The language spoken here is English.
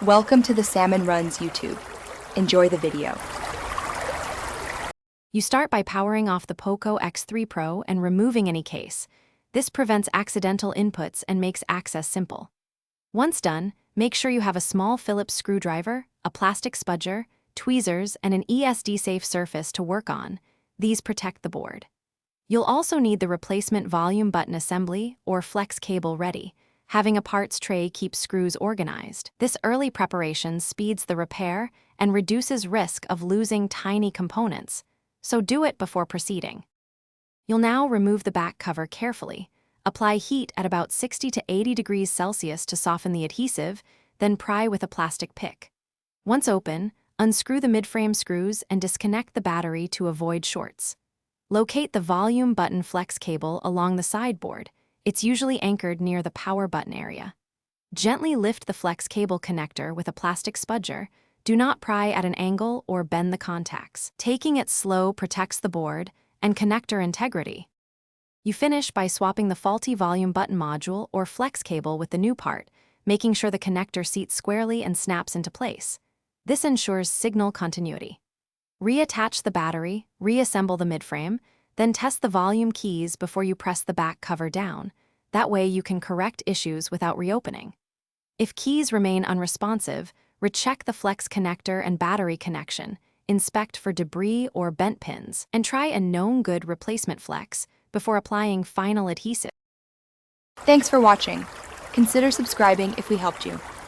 Welcome to the Salmon Runs YouTube. Enjoy the video. You start by powering off the Poco X3 Pro and removing any case. This prevents accidental inputs and makes access simple. Once done, make sure you have a small Phillips screwdriver, a plastic spudger, tweezers, and an ESD-safe surface to work on. These protect the board. You'll also need the replacement volume button assembly or flex cable ready. Having a parts tray keeps screws organized. This early preparation speeds the repair and reduces risk of losing tiny components, so do it before proceeding. You'll now remove the back cover carefully. Apply heat at about 60 to 80 degrees Celsius to soften the adhesive, then pry with a plastic pick. Once open, unscrew the midframe screws and disconnect the battery to avoid shorts. Locate the volume button flex cable along the sideboard. It's usually anchored near the power button area. Gently lift the flex cable connector with a plastic spudger. Do not pry at an angle or bend the contacts. Taking it slow protects the board and connector integrity. You finish by swapping the faulty volume button module or flex cable with the new part, making sure the connector seats squarely and snaps into place. This ensures signal continuity. Reattach the battery, reassemble the midframe, then test the volume keys before you press the back cover down. That way you can correct issues without reopening. If keys remain unresponsive, recheck the flex connector and battery connection, inspect for debris or bent pins, and try a known good replacement flex before applying final adhesive. Thanks for watching. Consider subscribing if we helped you.